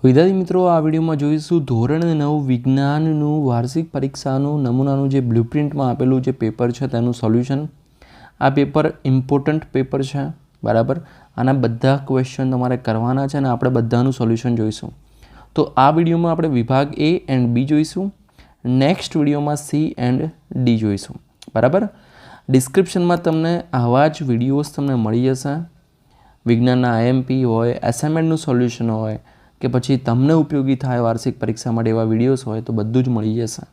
વિદ્યાર્થી મિત્રો, આ વિડીયોમાં જોઈશું ધોરણ 9 વિજ્ઞાનનું વાર્ષિક પરીક્ષાનું નમૂનાનું જે બ્લુપ્રિન્ટમાં આપેલું જે પેપર છે તેનું સોલ્યુશન. આ પેપર ઇમ્પોર્ટન્ટ પેપર છે, બરાબર. આના બધા ક્વેશ્ચન તમારે કરવાના છે અને આપણે બધાનું સોલ્યુશન જોઈશું. તો આ વિડીયોમાં આપણે વિભાગ A એન્ડ B જોઈશું. નેક્સ્ટ વિડીયોમાં C એન્ડ D જોઈશું, બરાબર. ડિસ્ક્રિપ્શનમાં તમને આવા જ વિડીયોઝ તમને મળી જશે. વિજ્ઞાનના IMP હોય, એસાઇનમેન્ટનું સોલ્યુશન હોય કે પછી તમને ઉપયોગી થાય વાર્ષિક પરીક્ષા માટે એવા વિડીયોઝ હોય તો બધું જ મળી જશે,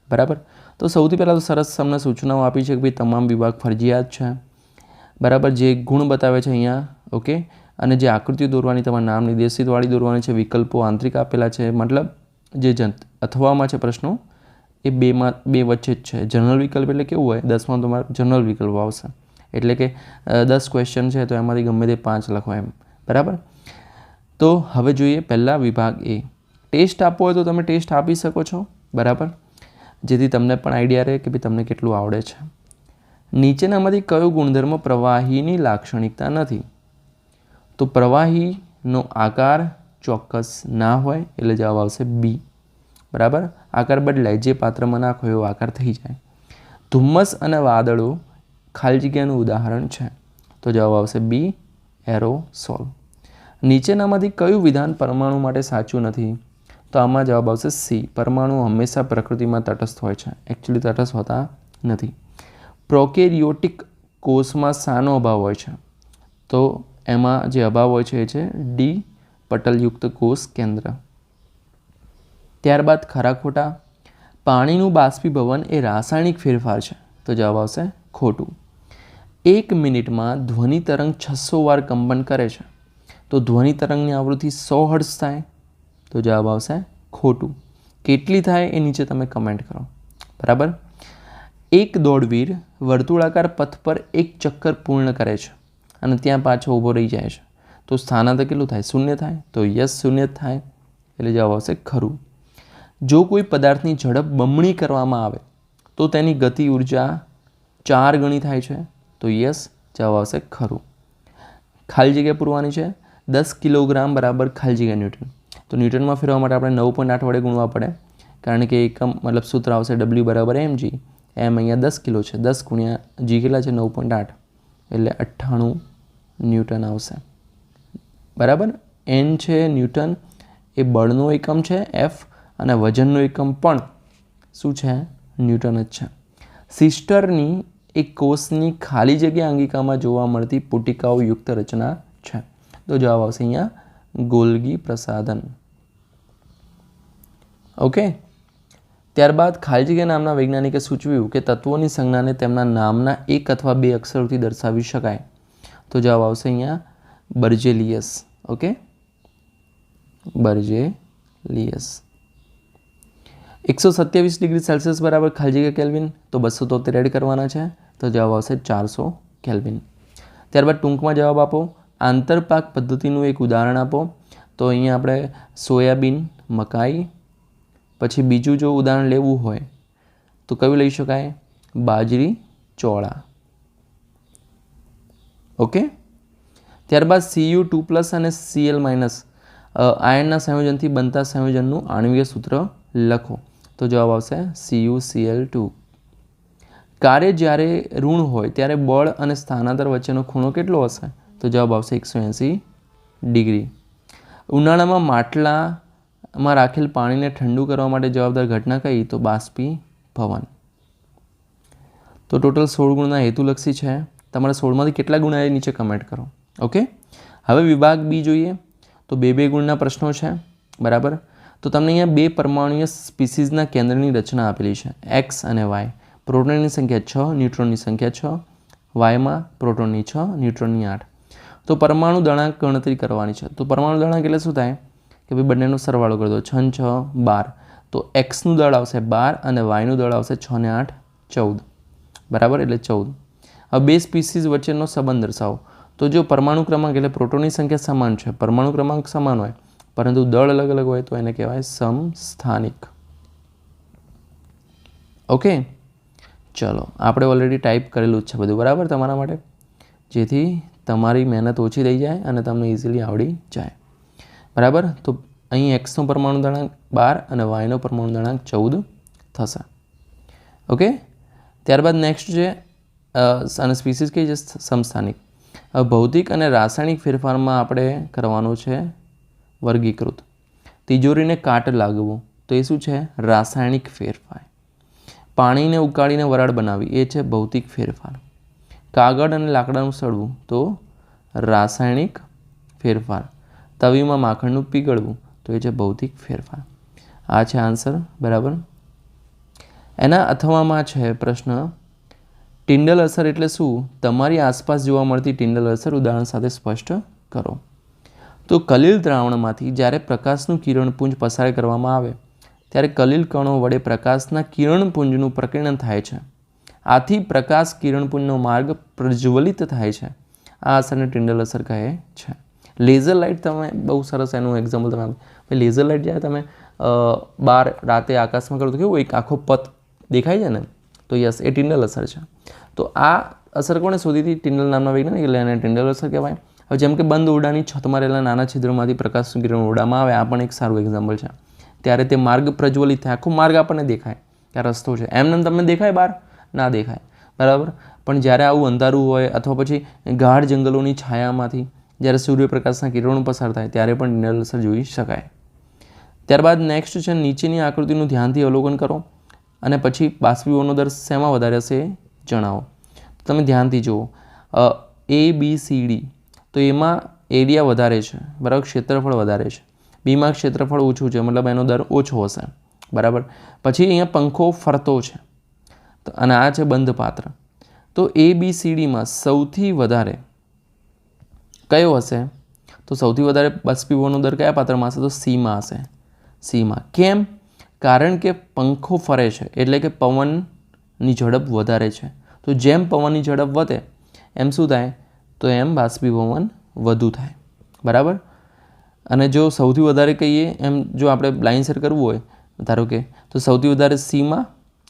બરાબર. તો સૌથી પહેલાં તો સરસ તમને સૂચનાઓ આપી છે કે ભાઈ તમામ વિભાગ ફરજિયાત છે, બરાબર. જે ગુણ બતાવે છે અહીંયા, ઓકે. અને જે આકૃતિઓ દોરવાની, તમારા નામ નિર્દેશિતવાળી દોરવાની છે, વિકલ્પો આંતરિક આપેલા છે, મતલબ જે અથવામાં છે પ્રશ્નો એ બે વચ્ચે જ છે. જનરલ વિકલ્પ એટલે કેવું હોય, 10માં તમારે જનરલ વિકલ્પ આવશે, એટલે કે 10 ક્વેશ્ચન છે તો એમાંથી ગમે તે 5 લખો એમ, બરાબર. તો હવે જોઈએ પહેલાં વિભાગ A. ટેસ્ટ આપવો હોય તો તમે ટેસ્ટ આપી શકો છો, બરાબર, જેથી તમને પણ આઈડિયા રહે કે ભાઈ તમને કેટલું આવડે છે. નીચેનામાંથી કયો ગુણધર્મ પ્રવાહીની લાક્ષણિકતા નથી? તો પ્રવાહીનો આકાર ચોક્કસ ના હોય એટલે જવાબ આવશે B, બરાબર. આકાર બદલાય, જે પાત્રમાં નાખો એવો આકાર થઈ જાય. ધુમ્મસ અને વાદળો ખાલી જગ્યાનું ઉદાહરણ છે, તો જવાબ આવશે B, એરોસોલ. નીચેનામાંથી કયું વિધાન પરમાણુ માટે સાચું નથી? તો આમાં જવાબ આવશે C, પરમાણુ હંમેશા પ્રકૃતિમાં તટસ્થ હોય છે, એકચ્યુઅલી તટસ્થ હોતા નથી. પ્રોકેરિયોટિક કોષમાં શાનો અભાવ હોય છે? તો એમાં જે અભાવ હોય છે એ છે D, પટલયુક્ત કોષ કેન્દ્ર. ત્યારબાદ ખરા ખોટા. પાણીનું બાષ્પીભવન એ રાસાયણિક ફેરફાર છે, તો જવાબ આવશે ખોટું. 1 મિનિટમાં ધ્વનિ તરંગ 600 વાર કંપન કરે છે, તો ધ્વનિ તરંગની આવૃત્તિ 100 હર્ટ્ઝ થાય, તો જવાબ આવશે ખોટું. કેટલી થાય એ નીચે તમે કમેન્ટ કરો, બરાબર. એક દોડવીર વર્તુળાકાર પથ પર એક ચક્કર પૂર્ણ કરે છે અને ત્યાં પાછો ઊભો રહી જાય છે, તો સ્થાનાંતર કેટલું થાય? 0 થાય, તો યસ 0 થાય, એટલે જવાબ આવશે ખરું. જો કોઈ પદાર્થની ઝડપ બમણી કરવામાં આવે તો તેની ગતિ ઉર્જા 4 ગણી થાય છે, તો યસ જવાબ આવશે ખરું. ખાલી જગ્યા પૂરવાની છે. 10 કિલોગ્રામ બરાબર ખાલી જગ્યા ન્યૂટન, તો ન્યૂટનમાં ફેરવવા માટે આપણે 9.8 વડે ગુણવા પડે, કારણ કે એકમ મતલબ સૂત્ર આવશે W બરાબર mg. એમ અહીંયા 10 કિલો છે, 10 ગુણ્યા g કેટલા છે? 9.8, એટલે 98 ન્યૂટન આવશે, બરાબર. n છે ન્યૂટન, એ બળનો એકમ છે F, અને વજનનો એકમ પણ શું છે? ન્યૂટન જ છે. સિસ્ટરની એક કોષની ખાલી જગ્યા અંગિકામાં જોવા મળતી પુટિકાઓ યુક્ત રચના છે, તો જવાબ આવશે અહીંયા ગોલ્ગી પ્રસાધન, ઓકે. ત્યારબાદ ખાલી જગ્યા નામના વૈજ્ઞાનિકે સૂચવ્યું કે તત્વોની સંજ્ઞાને તેમના નામના 1 અથવા 2 અક્ષરોથી દર્શાવી શકાય, તો જવાબ આવશે અહીંયા બર્જેલિયસ, ઓકે, બર્જેલિયસ. 127 ડિગ્રી સેલ્સિયસ બરાબર ખાલી જગ્યા કેલ્વિન, તો 273 એડ કરવાના છે, તો જવાબ આવશે 400 કેલ્વિન. ત્યારબાદ ટૂંકમાં જવાબ આપો. આંતરપાક પદ્ધતિનું એક ઉદાહરણ આપો, તો અહીંયા આપણે સોયાબીન, મકાઈ. પછી બીજું જો ઉદાહરણ લેવું હોય તો કયું લઈ શકાય? બાજરી, ચોળા, ઓકે. ત્યારબાદ Cu2+ અને Cl- આયનના સંયોજનથી બનતા સંયોજનનું આણ્વિય સૂત્ર લખો, તો જવાબ આવશે CuCl2. કાર્ય જ્યારે ઋણ હોય ત્યારે બળ અને સ્થાનાંતર વચ્ચેનો ખૂણો કેટલો હશે? તો જવાબ આવશે 180 ડિગ્રી. ઉનાળામાં માટલામાં રાખેલ પાણીને ઠંડુ કરવા માટે જવાબદાર ઘટના કઈ? તો બાષ્પીભવન. તો ટોટલ 16 ગુણના હેતુલક્ષી છે. તમારે 16માંથી કેટલા ગુણ આવે નીચે કમેન્ટ કરો, ઓકે. હવે વિભાગ B જોઈએ, તો 2 ગુણના પ્રશ્નો છે, બરાબર. તો તમને અહીંયા 2 પરમાણુય સ્પીસીઝના કેન્દ્રની રચના આપેલી છે, X અને Y. પ્રોટોનની સંખ્યા 6, ન્યુટ્રોનની સંખ્યા 6, વાયમાં પ્રોટોનની 6, ન્યુટ્રોનની 8. તો પરમાણુ દળાંક ગણતરી કરવાની છે. તો પરમાણુ દળાંક એટલે શું થાય કે ભાઈ બંનેનો સરવાળો કરી દો, 6 ને 6 12, તો એક્સનું દળ આવશે 12 અને વાયનું દળ આવશે 6 ને 8 14, બરાબર, એટલે 14. હવે 2 સ્પીસીઝ વચ્ચેનો સંબંધ દર્શાવો. તો જો પરમાણુ ક્રમાંક એટલે પ્રોટોનની સંખ્યા સમાન છે, પરમાણુ ક્રમાંક સમાન હોય પરંતુ દળ અલગ અલગ હોય તો એને કહેવાય સમસ્થાનિક, ઓકે. ચલો, આપણે ઓલરેડી ટાઈપ કરેલું જ છે બધું, બરાબર, તમારા માટે, જેથી તમારી મહેનત ઓછી થઈ જાય અને તમને ઇઝીલી આવડી જાય, બરાબર. તો અહીં એક્સનો પરમાણુ દળાંક 12 અને વાયનો પરમાણુ દળાંક 14 થશે. ઓકે, ત્યારબાદ નેક્સ્ટ છે અને સ્પીસીસ કઈ છે સમસ્થાનિક. હવે ભૌતિક અને રાસાયણિક ફેરફારમાં આપણે કરવાનું છે વર્ગીકૃત. તિજોરીને કાટ લાગવું તો એ શું છે રાસાયણિક ફેરફાર. પાણીને ઉકાળીને વરાળ બનાવી એ છે ભૌતિક ફેરફાર. કાગળ અને લાકડાનું સડવું તો રાસાયણિક ફેરફાર. તવીમાં માખણનું પીગળવું તો એ છે ભૌતિક ફેરફાર. આ છે આન્સર. બરાબર. એના અથવામાં છે પ્રશ્ન ટિંડલ અસર એટલે શું? તમારી આસપાસ જોવા મળતી ટિંડલ અસર ઉદાહરણ સાથે સ્પષ્ટ કરો. તો કલીલ દ્રાવણમાંથી જ્યારે પ્રકાશનું કિરણપુંજ પસાર કરવામાં આવે ત્યારે કલીલ કણો વડે પ્રકાશના કિરણપુંજનું પ્રકીર્ણન થાય છે. આથી પ્રકાશ કિરણપુંજનો માર્ગ પ્રજ્વલિત થાય છે. આ અસરને ટિંડલ અસર કહે છે. લેઝર લાઇટ તમે બહુ સરસ એનું એક્ઝામ્પલ તમે આપો. લેઝર લાઇટ જ્યારે તમે બહાર રાતે આકાશમાં કરો તો કેવું એક આખો પથ દેખાય છે ને, તો યસ એ ટિંડલ અસર છે. તો આ અસર કોણે શોધી હતી? ટિંડલ નામના વૈજ્ઞાનિક, એટલે એને ટિંડલ અસર કહેવાય. હવે જેમ કે બંધ ઓરડાની છતમાં રહેલા નાના છિદ્રોમાંથી પ્રકાશનું કિરણ ઓરડામાં આવે, આ પણ એક સારું એક્ઝામ્પલ છે. ત્યારે તે માર્ગ પ્રજ્વલિત થાય, આખો માર્ગ આપણને દેખાય કે આ રસ્તો છે. એમને તમને દેખાય બહાર? ના દેખાય. બરાબર. પણ જ્યારે આવું અંધારું હોય અથવા પછી ગાઢ જંગલોની છાયામાંથી જ્યારે સૂર્યપ્રકાશના કિરણો પસાર થાય ત્યારે પણ ટિંડલ અસર જોઈ શકાય. ત્યારબાદ નેક્સ્ટ છે નીચેની આકૃતિનું ધ્યાનથી અવલોકન કરો અને પછી બાષ્પીભવનનો દર શેમાં વધારે હશે જણાવો. તમે ધ્યાનથી જુઓ. ABCD તો એમાં એરિયા વધારે છે, બરાબર, ક્ષેત્રફળ વધારે છે. બીમાં ક્ષેત્રફળ ઓછું છે, મતલબ એનો દર ઓછો હશે. બરાબર. પછી અહીંયા પંખો ફરતો છે અને આ છે બંધ પાત્ર. તો ABCDમાં સૌથી વધારે કયો હશે? તો સૌથી વધારે બાષ્પીભવનનો દર કયા પાત્રમાં હશે? તો Cમાં હશે. Cમાં. કેમ? કારણ કે પંખો ફરે છે એટલે કે પવનની ઝડપ વધારે છે. તો જેમ પવનની ઝડપ વધે એમ શું થાય? તો એમ બાષ્પીભવન વધુ થાય. બરાબર. અને જો સૌથી વધારે કહીએ એમ જો આપણે લાઇન સેટ કરવું હોય ધારો કે, તો સૌથી વધારે Cમાં,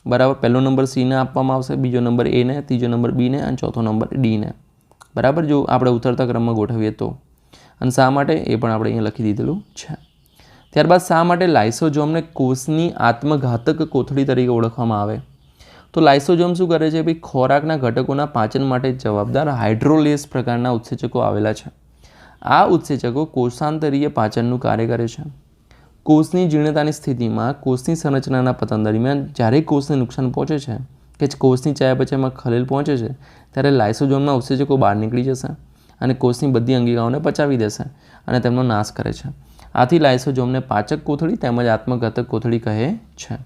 બરાબર, પહેલો નંબર Cને આપવામાં આવશે, બીજો નંબર Aને, ત્રીજો નંબર Bને અને ચોથો નંબર Dને. બરાબર. જો આપણે ઉતરતા ક્રમમાં ગોઠવીએ તો. અને શા માટે એ પણ આપણે અહીંયા લખી દીધેલું છે. ત્યારબાદ શા માટે લાઇસોઝોમને કોષની આત્મઘાતક કોથળી તરીકે ઓળખવામાં આવે? તો લાઇસોઝોમ શું કરે છે? ભાઈ ખોરાકના ઘટકોના પાચન માટે જવાબદાર હાઇડ્રોલેસ પ્રકારના ઉત્સેચકો આવેલા છે. આ ઉત્સેચકો કોષાંતરીય પાચનનું કાર્ય કરે છે. કોષની જીર્ણતાની સ્થિતિમાં કોષની સંરચનાના પતન દરમિયાન જ્યારે કોષને નુકસાન પહોંચે છે કે કોષની ચયાપચયમાં ખલેલ પહોંચે છે ત્યારે લાઇસોઝોમના ઉત્સેચકો બહાર નીકળી જશે અને કોષની બધી અંગિકાઓને પચાવી દેશે અને તેમનો નાશ કરે છે. આથી લાઇસોઝોમને પાચક કોથળી તેમજ આત્મઘાતક કોથળી કહે છે.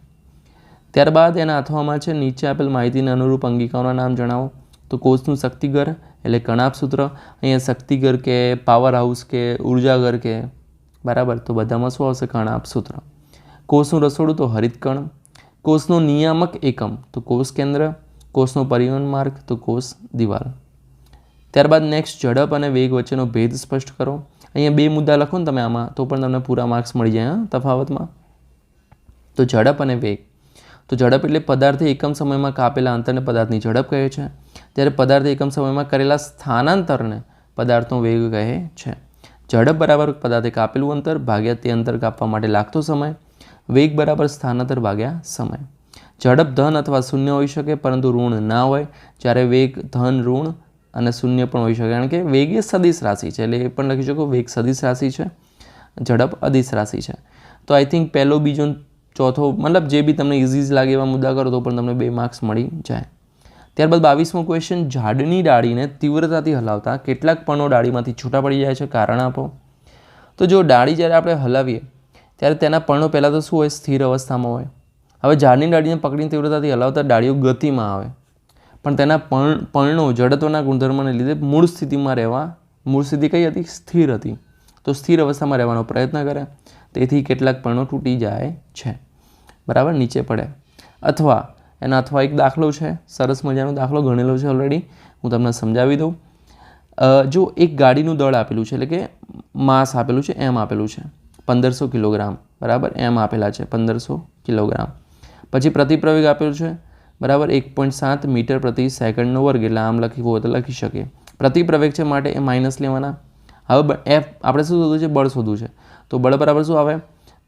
ત્યારબાદ એના અથવામાં છે નીચે આપેલ માહિતીને અનુરૂપ અંગિકાઓના નામ જણાવો. તો કોષનું શક્તિઘર એટલે કણાભસૂત્ર, અહીંયા શક્તિઘર કે પાવર હાઉસ કે ઉર્જાઘર કે, બરાબર, તો બધામાં શું આવશે? કણાભસૂત્ર. કોષનું રસોડું તો હરિતકણ. કોષનો નિયામક એકમ તો કોષ કેન્દ્ર. કોષનો પરિવહન માર્ગ તો કોષ દિવાલ. ત્યારબાદ નેક્સ્ટ ઝડપ અને વેગ વચ્ચેનો ભેદ સ્પષ્ટ કરો. અહીંયા બે મુદ્દા લખો ને તમે આમાં તો પણ તમને પૂરા માર્ક્સ મળી જાય તફાવતમાં. તો ઝડપ અને વેગ. તો ઝડપ એટલે પદાર્થે એકમ સમયમાં કાપેલા અંતરને પદાર્થની ઝડપ કહે છે, ત્યારે પદાર્થે એકમ સમયમાં કરેલા સ્થાનાંતરને પદાર્થનો વેગ કહે છે. ઝડપ બરાબર પદાર્થે કાપેલું અંતર ભાગ્યા તે અંતર કાપવા માટે લાગતો સમય. વેગ બરાબર સ્થાનાંતર ભાગ્યા સમય. ઝડપ ધન અથવા શૂન્ય હોઈ શકે પરંતુ ઋણ ના હોય, જ્યારે વેગ ધન, ઋણ અને શૂન્ય પણ હોઈ શકે. કારણ કે વેગ એ સદિશ રાશિ છે, એટલે એ પણ લખી શકો વેગ સદિશ રાશિ છે, ઝડપ અદિશ રાશિ છે. તો આઈ થિંક પહેલો, બીજો, ચોથો, મતલબ જે બી તમને ઇઝી લાગે એવા મુદ્દા કરો તો પણ તમને 2 માર્ક્સ મળી જાય. ત્યારબાદ 22મો ક્વેશ્ચન, ઝાડની ડાળીને તીવ્રતાથી હલાવતા કેટલાક પણો ડાળીમાંથી છૂટા પડી જાય છે, કારણ આપો. તો જો ડાળી જ્યારે આપણે હલાવીએ ત્યારે તેના પર્ણો પહેલાં તો શું હોય? સ્થિર અવસ્થામાં હોય. હવે ઝાડની ડાળીને પકડીને તીવ્રતાથી હલાવતા ડાળીઓ ગતિમાં આવે, પણ તેના પર્ણો જડત્વના ગુણધર્મને લીધે મૂળ સ્થિતિ કઈ હતી? સ્થિર હતી. તો સ્થિર અવસ્થામાં રહેવાનો પ્રયત્ન કરે, તેથી કેટલાક પર્ણો તૂટી જાય છે. બરાબર, નીચે પડે. અથવા એક દાખલો છે, સરસ મજાનો દાખલો ગણેલો છે ઓલરેડી, હું તમને સમજાવી દઉં. જો એક ગાડીનું દળ આપેલું છે, એટલે કે માસ આપેલું છે, એમ આપેલું છે 1500 કિલોગ્રામ, બરાબર, એમ આપેલા છે 1500 કિલોગ્રામ. પછી પ્રતિપ્રવેગ આપેલું છે, બરાબર, 1.7 મીટર પ્રતિ સેકન્ડનો વર્ગ, એટલે આમ લખવું હોય તો લખી શકીએ. પ્રતિપ્રવેગ છે માટે એ માઇનસ લેવાના હવે એફ આપણે શું શોધવું છે? બળ શોધવું છે. તો બળ બરાબર શું આવે?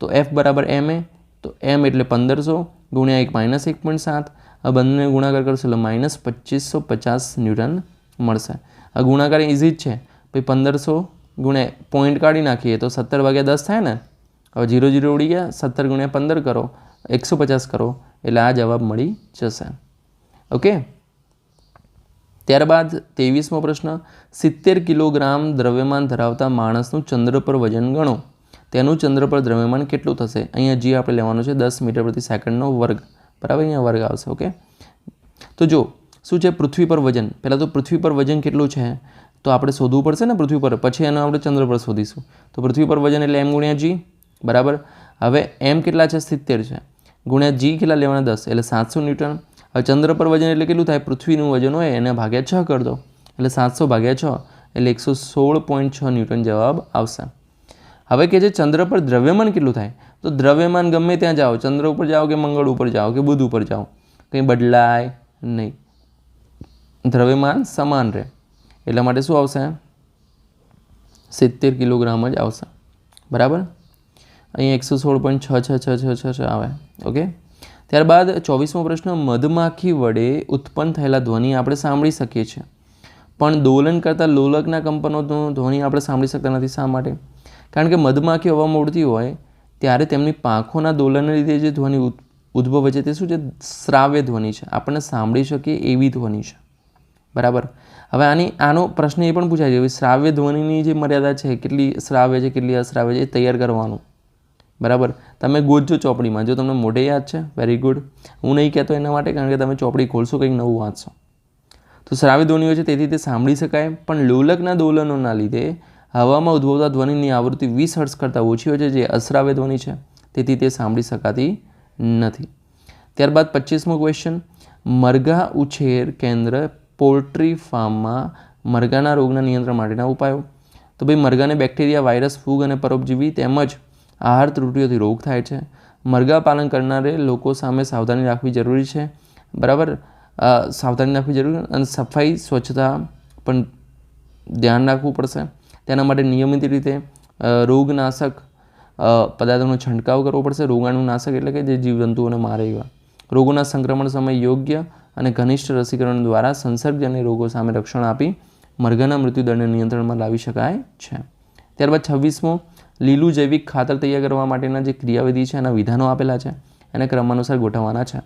તો એફ બરાબર એમ એ, તો એમ એટલે 1500 ગુણ્યા 1 - 1.7. આ બંને ગુણાકાર કરશો એટલે -2550 ન્યૂટન મળશે. આ ગુણાકાર ઇઝી જ છે. પછી 1500 ગુણ્યા પોઈન્ટ કાઢી નાખીએ તો 17/10 થાય ને. હવે 0 0 ઉડી ગયા. 17 ગુણ્યા 15 કરો, 150 કરો, એટલે આ જવાબ મળી જશે. ઓકે. ત્યારબાદ 23મો પ્રશ્ન, 70 કિલોગ્રામ દ્રવ્યમાન ધરાવતા માણસનું ચંદ્ર પર વજન ગણો. તેનું ચંદ્ર પર દ્રવ્યમાન કેટલું થશે? અહીંયા જી આપણે લેવાનું છે 10 મીટર પ્રતિ સેકન્ડનો વર્ગ. બરાબર, અહીંયા વર્ગ આવશે. ઓકે. તો જો શું છે પૃથ્વી પર વજન. પહેલાં તો પૃથ્વી પર વજન કેટલું છે તો આપણે શોધવું પડશે ને પૃથ્વી પર, પછી એનો આપણે ચંદ્ર પર શોધીશું. તો પૃથ્વી પર વજન એટલે એમ ગુણ્યા જી. બરાબર. હવે એમ કેટલા છે? 70 છે. ગુણ્યા જી કેટલા લેવાના? 10, એટલે 700 ન્યૂટન. હવે ચંદ્ર પર વજન એટલે કેટલું થાય? પૃથ્વીનું વજન હોય એને ભાગ્યા 6 કરી દો, એટલે 700 ભાગ્યા 6 એટલે 116.6 ન્યૂટન જવાબ આવશે. હવે કે જે ચંદ્ર પર દ્રવ્યમાન કેટલું થાય? તો દ્રવ્યમાન ગમે ત્યાં જાઓ, ચંદ્ર ઉપર જાઓ કે મંગળ ઉપર જાઓ કે બુધ ઉપર જાઓ, કંઈ બદલાય નહીં, દ્રવ્યમાન સમાન રહે. એટલા માટે શું આવશે? 70 કિલોગ્રામ જ આવશે. બરાબર. અહીં 116.6666 આવે. ઓકે. ત્યારબાદ 24મો પ્રશ્ન, મધમાખી વડે ઉત્પન્ન થયેલા ધ્વનિ આપણે સાંભળી શકીએ છીએ, પણ દોલન કરતા લોલકના કંપનોનો ધ્વનિ આપણે સાંભળી શકતા નથી. શા માટે? કારણ કે મધમાખી હવામાં ઉડતી હોય ત્યારે તેમની પાંખોના દોલનને લીધે જે ધ્વનિ ઉદ્ભવે છે તે શું છે? શ્રાવ્ય ધ્વનિ છે. આપણને સાંભળી શકીએ એવી ધ્વનિ છે. બરાબર. હવે આનો પ્રશ્ન એ પણ પૂછાય છે, શ્રાવ્ય ધ્વનિની જે મર્યાદા છે, કેટલી શ્રાવ્ય છે કેટલી અશ્રાવ્ય છે, એ તૈયાર કરવાનું. બરાબર. તમે ગોતજો ચોપડીમાં, જો તમને મોઢે યાદ છે વેરી ગુડ. હું નહીં કહેતો એના માટે, કારણ કે તમે ચોપડી ખોલશો કંઈક નવું વાંચશો. તો શ્રાવ્ય ધ્વનિઓ છે તેથી તે સાંભળી શકાય, પણ લોલકના દોલનોના લીધે હવામાં ઉદ્ભવતા ધ્વનિની આવૃત્તિ 20 હર્ટ્ઝ કરતાં ઓછી હોય છે, જે અશ્રાવ્ય ધ્વનિ છે, તેથી તે સાંભળી શકાતી નથી. ત્યારબાદ 25મો ક્વેશ્ચન, મરઘા ઉછેર કેન્દ્ર પોલ્ટ્રી ફાર્મમાં મરઘાના રોગના નિયંત્રણ માટેના ઉપાયો. તો ભાઈ મરઘાને બેક્ટેરિયા, વાયરસ, ફૂગ અને પરોપજીવી તેમજ આહાર ત્રુટીઓથી રોગ થાય છે. મરઘા પાલન કરનારે લોકો સામે સાવધાની રાખવી જરૂરી છે. બરાબર. સાવધાની રાખવી જરૂરી, અને સફાઈ સ્વચ્છતા પણ ધ્યાન રાખવું પડશે. તેના માટે નિયમિત રીતે રોગનાશક પદાર્થોનો છંટકાવ કરવો પડશે. રોગાણુનાશક એટલે કે જે જીવજંતુઓને મારે એવા. રોગોના સંક્રમણ સમયે યોગ્ય અને ઘનિષ્ઠ રસીકરણ દ્વારા સંસર્ગજન્ય રોગો સામે રક્ષણ આપી મરઘાના મૃત્યુદરને નિયંત્રણમાં લાવી શકાય છે. ત્યારબાદ 26મો, લીલું જૈવિક ખાતર તૈયાર કરવા માટેના જે ક્રિયાવિધિ છે એના વિધાનો આપેલા છે, એને ક્રમાનુસાર ગોઠવવાના છે.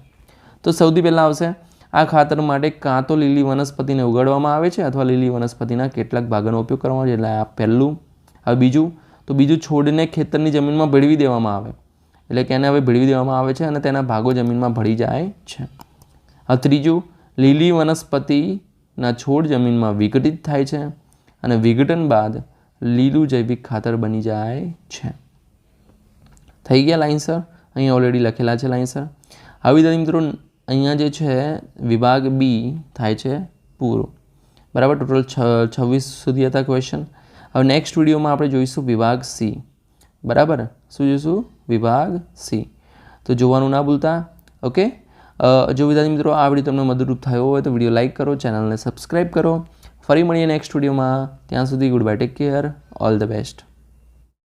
તો સૌથી પહેલાં આવશે, આ ખાતર માટે કાં તો લીલી વનસ્પતિને ઉગાડવામાં આવે છે અથવા લીલી વનસ્પતિના કેટલાક ભાગોનો ઉપયોગ કરવામાં આવે છે, એટલે આ પહેલું. હવે બીજું છોડને ખેતરની જમીનમાં ભેળવી દેવામાં આવે, એટલે કે એને હવે ભેળવી દેવામાં આવે છે અને તેના ભાગો જમીનમાં ભળી જાય છે. હવે ત્રીજું, લીલી વનસ્પતિના છોડ જમીનમાં વિઘટિત થાય છે અને વિઘટન બાદ લીલું જૈવિક ખાતર બની જાય છે. થઈ ગયા લાઇનસર? અહીંયા ઓલરેડી લખેલા છે લાઇનસર. હવે વિદ્યાર્થી મિત્રો અહીંયા જે છે વિભાગ બી થાય છે પૂરો. બરાબર. ટોટલ 26 સુધી હતા ક્વેશ્ચન. હવે નેક્સ્ટ વિડીયોમાં આપણે જોઈશું વિભાગ સી. બરાબર. શું જોઈશું? વિભાગ સી. તો જોવાનું ના ભૂલતા. ઓકે. જો વિદ્યાર્થી મિત્રો આ વિડીયો તમને મદદરૂપ થયો હોય તો વિડીયો લાઇક કરો, ચેનલને સબસ્ક્રાઈબ કરો. ફરી મળીએ નેક્સ્ટ વિડીયોમાં. ત્યાં સુધી good bye, take care, all the best.